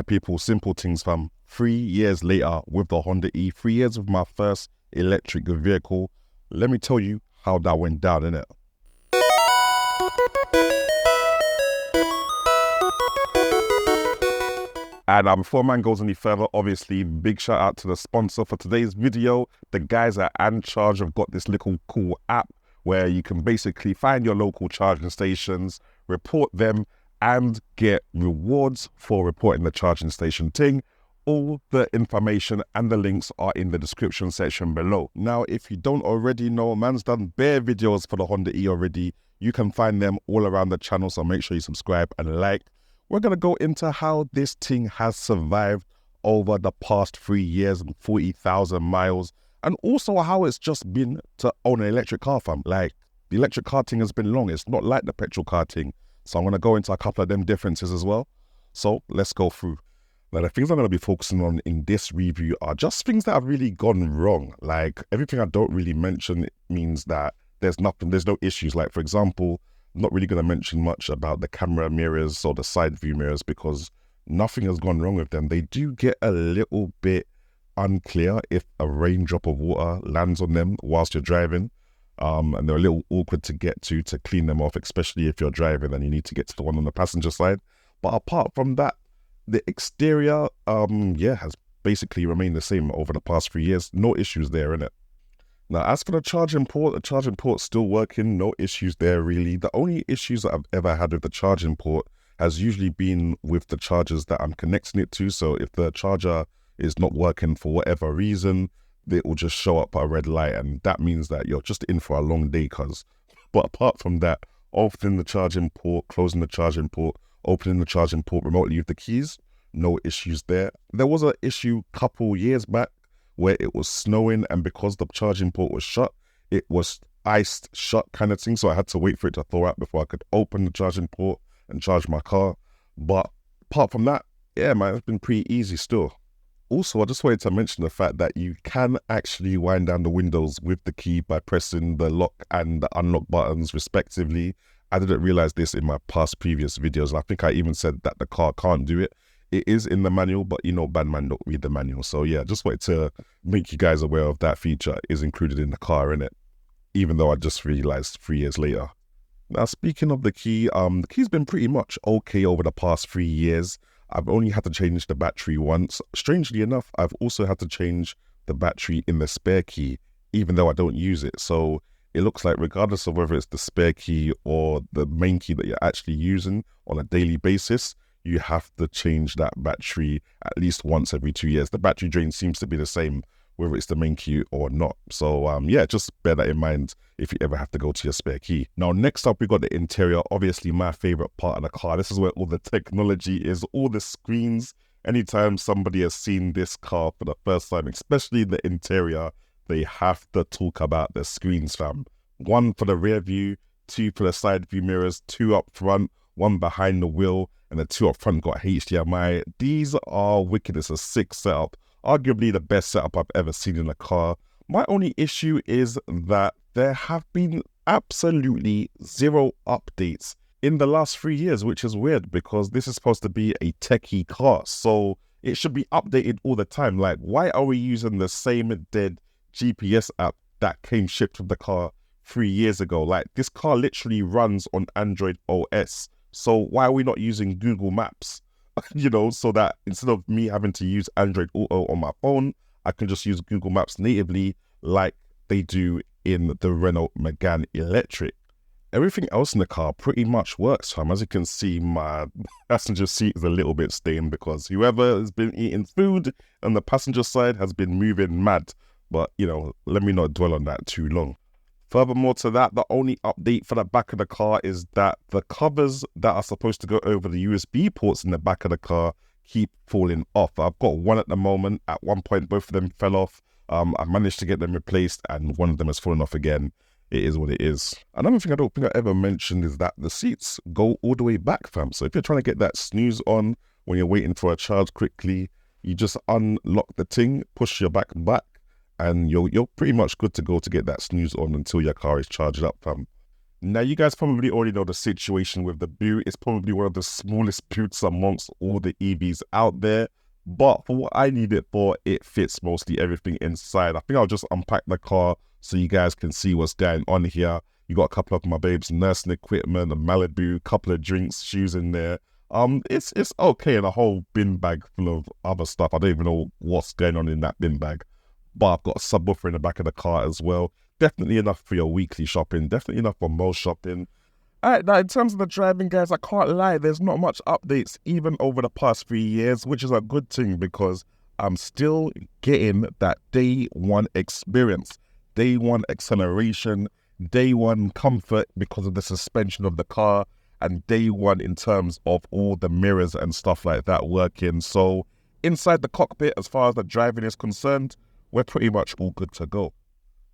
People, simple things, fam. 3 years later with the Honda E, 3 years with my first electric vehicle. Let me tell you how that went down, innit? And before man goes any further, obviously, big shout out to the sponsor for today's video. The guys at AndCharge have got this little cool app where you can basically find your local charging stations, report them, and get rewards for reporting the charging station thing. All the information and the links are in the description section below. Now, if you don't already know, man's done bare videos for the Honda E already. You can find them all around the channel, so make sure you subscribe and like. We're going to go into how this thing has survived over the past 3 years and 40,000 miles, and also how it's just been to own an electric car, fam. Like, the electric car thing has been long. It's not like the petrol car thing. So I'm going to go into a couple of them differences as well. So let's go through. Now, the things I'm going to be focusing on in this review are just things that have really gone wrong. Like, everything I don't really mention means that there's no issues. Like, for example, I'm not really going to mention much about the camera mirrors or the side view mirrors because nothing has gone wrong with them. They do get a little bit unclear if a raindrop of water lands on them whilst you're driving. And they're a little awkward to get to clean them off, especially if you're driving and you need to get to the one on the passenger side. But apart from that, the exterior, has basically remained the same over the past 3 years. No issues there, innit? Now, as for the charging port's still working. No issues there, really. The only issues that I've ever had with the charging port has usually been with the chargers that I'm connecting it to. So if the charger is not working for whatever reason, it will just show up a red light, and that means that you're just in for a long day, But apart from that, opening the charging port, closing the charging port, opening the charging port remotely with the keys, no issues there. There was an issue a couple years back where it was snowing, and because the charging port was shut, it was iced shut kind of thing. So I had to wait for it to thaw out before I could open the charging port and charge my car. But apart from that, yeah, man, it's been pretty easy still. Also, I just wanted to mention the fact that you can actually wind down the windows with the key by pressing the lock and the unlock buttons respectively. I didn't realize this in my previous videos, and I think I even said that the car can't do it. It is in the manual, but you know, bad man don't read the manual. So yeah, just wanted to make you guys aware of that feature is included in the car, innit? Even though I just realized 3 years later. Now, speaking of the key, the key's been pretty much okay over the past 3 years. I've only had to change the battery once. Strangely enough, I've also had to change the battery in the spare key, even though I don't use it. So it looks like regardless of whether it's the spare key or the main key that you're actually using on a daily basis, you have to change that battery at least once every 2 years. The battery drain seems to be the same, whether it's the main key or not. So yeah, just bear that in mind if you ever have to go to your spare key. Now, next up, we got the interior. Obviously, my favorite part of the car. This is where all the technology is, all the screens. Anytime somebody has seen this car for the first time, especially the interior, they have to talk about the screens, fam. 1 for the rear view, 2 for the side view mirrors, 2 up front, 1 behind the wheel, and the 2 up front got HDMI. These are wicked. It's a sick setup. Arguably the best setup I've ever seen in a car. My only issue is that there have been absolutely 0 updates in the last 3 years, which is weird because this is supposed to be a techie car. So it should be updated all the time. Like, why are we using the same dead GPS app that came shipped with the car 3 years ago? Like, this car literally runs on Android OS. So why are we not using Google Maps? You know, so that instead of me having to use Android Auto on my phone, I can just use Google Maps natively like they do in the Renault Megane Electric. Everything else in the car pretty much works, fam. As you can see, my passenger seat is a little bit stained because whoever has been eating food on the passenger side has been moving mad. But, you know, let me not dwell on that too long. Furthermore to that, the only update for the back of the car is that the covers that are supposed to go over the USB ports in the back of the car keep falling off. I've got one at the moment. At one point, both of them fell off. I managed to get them replaced, and one of them has fallen off again. It is what it is. Another thing I don't think I ever mentioned is that the seats go all the way back, fam. So if you're trying to get that snooze on when you're waiting for a charge quickly, you just unlock the thing, push your back, and you're pretty much good to go to get that snooze on until your car is charged up, fam. Now, you guys probably already know the situation with the boot. It's probably one of the smallest boots amongst all the EVs out there. But for what I need it for, it fits mostly everything inside. I think I'll just unpack the car so you guys can see what's going on here. You got a couple of my babe's nursing equipment, a Malibu, couple of drinks, shoes in there. It's okay, and a whole bin bag full of other stuff. I don't even know what's going on in that bin bag. But I've got a subwoofer in the back of the car as well. Definitely enough for your weekly shopping. Definitely enough for most shopping. All right, now in terms of the driving, guys, I can't lie. There's not much updates even over the past 3 years, which is a good thing because I'm still getting that day one experience, day one acceleration, day one comfort because of the suspension of the car, and day one in terms of all the mirrors and stuff like that working. So inside the cockpit, as far as the driving is concerned, we're pretty much all good to go.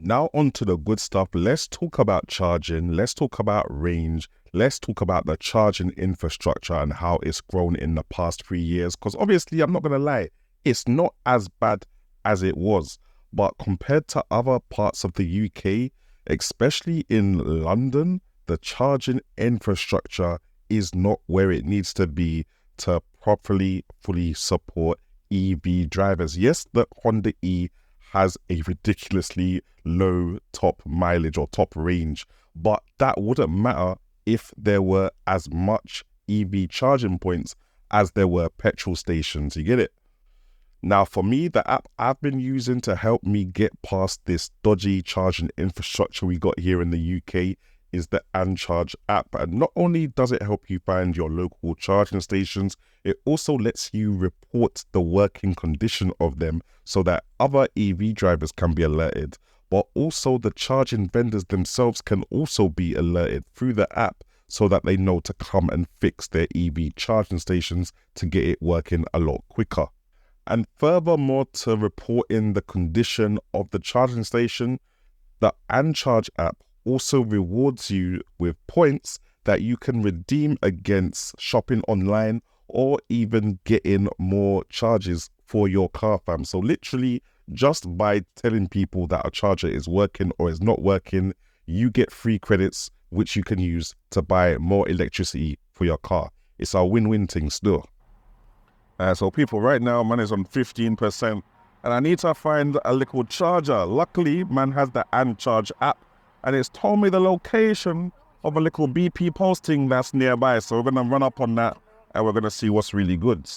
Now on to the good stuff. Let's talk about charging. Let's talk about range. Let's talk about the charging infrastructure and how it's grown in the past 3 years. Because obviously, I'm not going to lie, it's not as bad as it was. But compared to other parts of the UK, especially in London, the charging infrastructure is not where it needs to be to properly, fully support EV drivers. Yes, the Honda E has a ridiculously low top mileage or top range, but that wouldn't matter if there were as much EV charging points as there were petrol stations. You get it? Now, for me, the app I've been using to help me get past this dodgy charging infrastructure we got here in the UK is the AndCharge app. And not only does it help you find your local charging stations, it also lets you report the working condition of them so that other EV drivers can be alerted. But also the charging vendors themselves can also be alerted through the app so that they know to come and fix their EV charging stations to get it working a lot quicker. And furthermore, to reporting the condition of the charging station, the AndCharge app also rewards you with points that you can redeem against shopping online or even getting more charges for your car, fam. So literally, just by telling people that a charger is working or is not working, you get free credits which you can use to buy more electricity for your car. It's a win-win thing still. So people, right now, man is on 15%, and I need to find a little charger. Luckily, man has the AndCharge app, and it's told me the location of a little BP posting that's nearby. So we're going to run up on that, and we're going to see what's really good.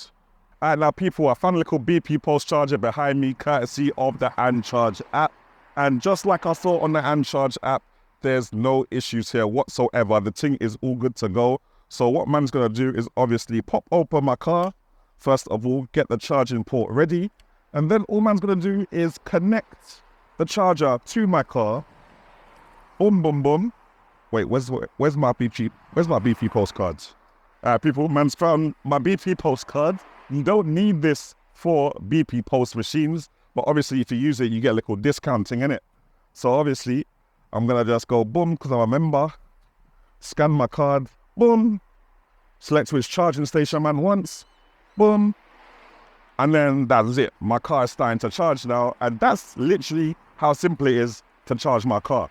All right, now people, I found a little BP post charger behind me, courtesy of the AndCharge app. And just like I saw on the AndCharge app, there's no issues here whatsoever. The thing is all good to go. So what man's going to do is obviously pop open my car. First of all, get the charging port ready. And then all man's going to do is connect the charger to my car. Boom, boom, boom. Wait, where's my BP postcards? People, man's found my BP postcard. You don't need this for BP post machines, but obviously if you use it, you get a little discounting in it. So obviously, I'm going to just go boom, because I'm a member. Scan my card, boom. Select which charging station man wants. Boom. And then that's it. My car is starting to charge now. And that's literally how simple it is to charge my car.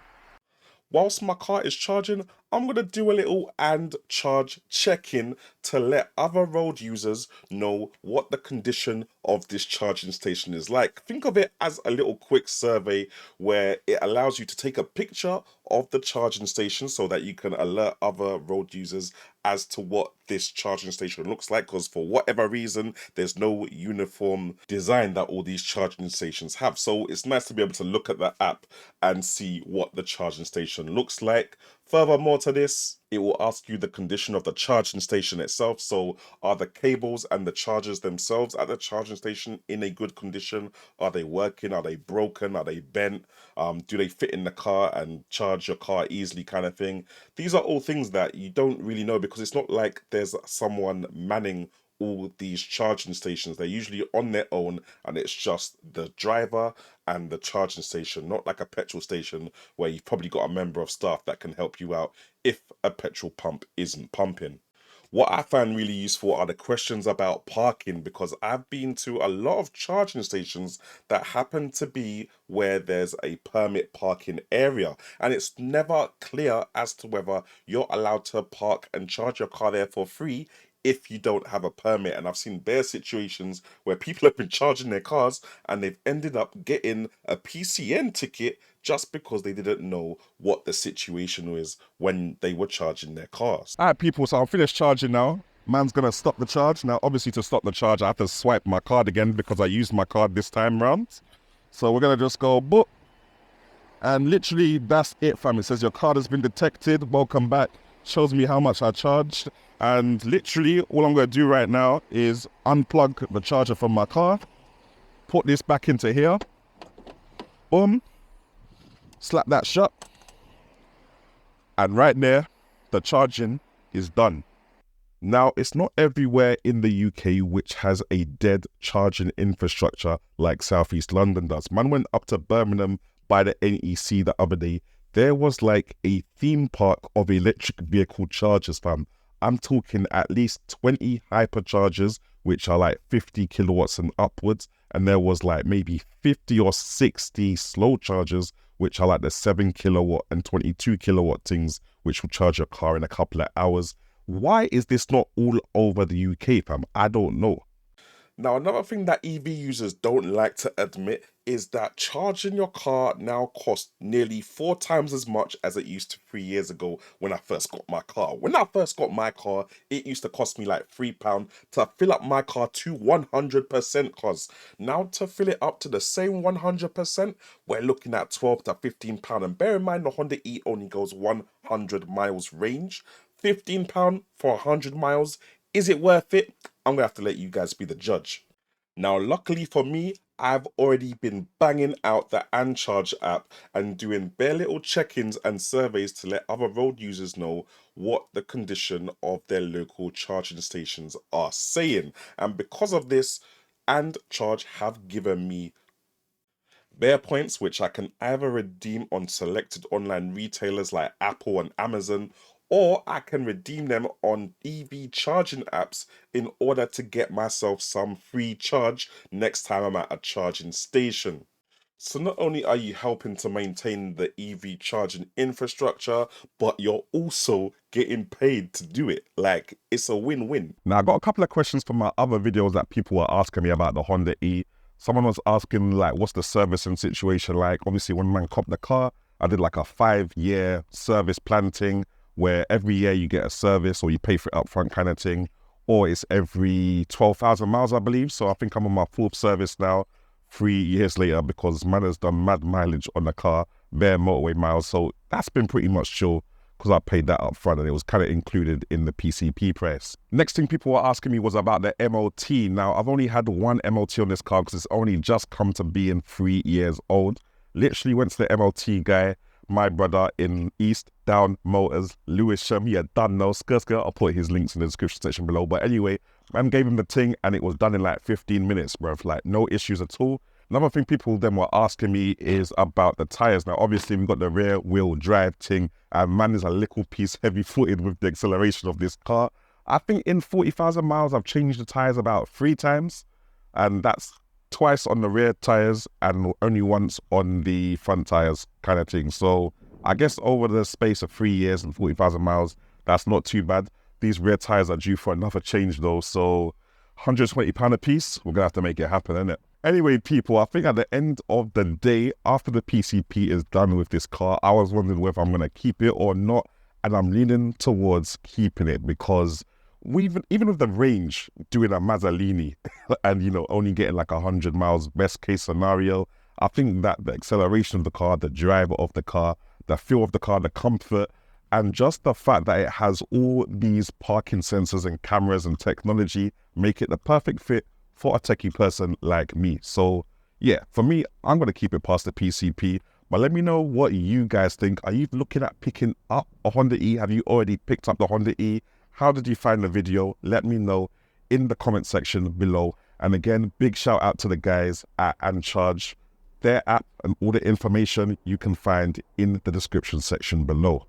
Whilst my car is charging, I'm going to do a little AndCharge check-in to let other road users know what the condition of this charging station is like. Think of it as a little quick survey where it allows you to take a picture of the charging station so that you can alert other road users as to what this charging station looks like, because for whatever reason there's no uniform design that all these charging stations have. So it's nice to be able to look at the app and see what the charging station looks like. Furthermore to this, it will ask you the condition of the charging station itself. So are the cables and the chargers themselves at the charging station in a good condition? Are they working? Are they broken? Are they bent? Do they fit in the car and charge your car easily, kind of thing? These are all things that you don't really know because it's not like there's someone manning all these charging stations. They're usually on their own and it's just the driver and the charging station, not like a petrol station where you've probably got a member of staff that can help you out if a petrol pump isn't pumping. What I find really useful are the questions about parking, because I've been to a lot of charging stations that happen to be where there's a permit parking area, and it's never clear as to whether you're allowed to park and charge your car there for free if you don't have a permit. And I've seen bare situations where people have been charging their cars and they've ended up getting a PCN ticket just because they didn't know what the situation was when they were charging their cars. All right, people, so I'm finished charging now. Man's gonna stop the charge. Now, obviously, to stop the charge, I have to swipe my card again because I used my card this time round. So we're gonna just go boop. And literally, that's it, fam. It says your card has been detected. Welcome back. Shows me how much I charged. And literally, all I'm gonna do right now is unplug the charger from my car, put this back into here. Boom. Slap that shut, and right there, the charging is done. Now, it's not everywhere in the UK which has a dead charging infrastructure like Southeast London does. Man went up to Birmingham by the NEC the other day. There was like a theme park of electric vehicle chargers, fam. I'm talking at least 20 hyperchargers, which are like 50 kilowatts and upwards. And there was like maybe 50 or 60 slow chargers, which are like the 7 kilowatt and 22 kilowatt things, which will charge your car in a couple of hours. Why is this not all over the UK, fam? I don't know. Now, another thing that EV users don't like to admit is that charging your car now costs nearly 4 times as much as it used to 3 years ago when I first got my car. When I first got my car, it used to cost me like £3 to fill up my car to 100%, cause now to fill it up to the same 100%, we're looking at £12 to £15. And bear in mind, the Honda E only goes 100 miles range. £15 for 100 miles. Is it worth it? I'm gonna have to let you guys be the judge. Now, luckily for me, I've already been banging out the AndCharge app and doing bare little check-ins and surveys to let other road users know what the condition of their local charging stations are saying. And because of this, AndCharge have given me bare points which I can either redeem on selected online retailers like Apple and Amazon, or I can redeem them on EV charging apps in order to get myself some free charge next time I'm at a charging station. So not only are you helping to maintain the EV charging infrastructure, but you're also getting paid to do it. Like, it's a win-win. Now, I got a couple of questions from my other videos that people were asking me about the Honda E. Someone was asking, like, what's the servicing situation like? Obviously, when man copped the car, I did like a 5-year service plan thing, where every year you get a service or you pay for it up front kind of thing, or it's every 12,000 miles, I believe. So I think I'm on my 4th service now, 3 years later, because man has done mad mileage on the car, bare motorway miles. So that's been pretty much chill because I paid that up front and it was kind of included in the PCP price. Next thing people were asking me was about the MOT. Now, I've only had one MOT on this car because it's only just come to being 3 years old. Literally went to the MOT guy, my brother in East Down Motors, Lewisham. He had done no skirt. I'll put his links in the description section below. But anyway, man gave him the thing and it was done in like 15 minutes, bruv. Like, no issues at all. Another thing people then were asking me is about the tires. Now, obviously, we've got the rear wheel drive thing, and man is a little piece heavy-footed with the acceleration of this car. I think in 40,000 miles, I've changed the tires about 3 times, and that's twice on the rear tires and only once on the front tires kind of thing. So I guess over the space of 3 years and 40,000 miles, that's not too bad. These rear tires are due for another change though, so £120 a piece, we're gonna have to make it happen, innit? Anyway, people, I think at the end of the day, after the PCP is done with this car, I was wondering whether I'm gonna keep it or not, and I'm leaning towards keeping it because even with the range, doing a Mazzolini and, you know, only getting like 100 miles, best case scenario, I think that the acceleration of the car, the drive of the car, the feel of the car, the comfort, and just the fact that it has all these parking sensors and cameras and technology make it the perfect fit for a techie person like me. So yeah, for me, I'm going to keep it past the PCP. But let me know what you guys think. Are you looking at picking up a Honda E? Have you already picked up the Honda E? How did you find the video? Let me know in the comment section below. And again, big shout out to the guys at AndCharge. Their app and all the information you can find in the description section below.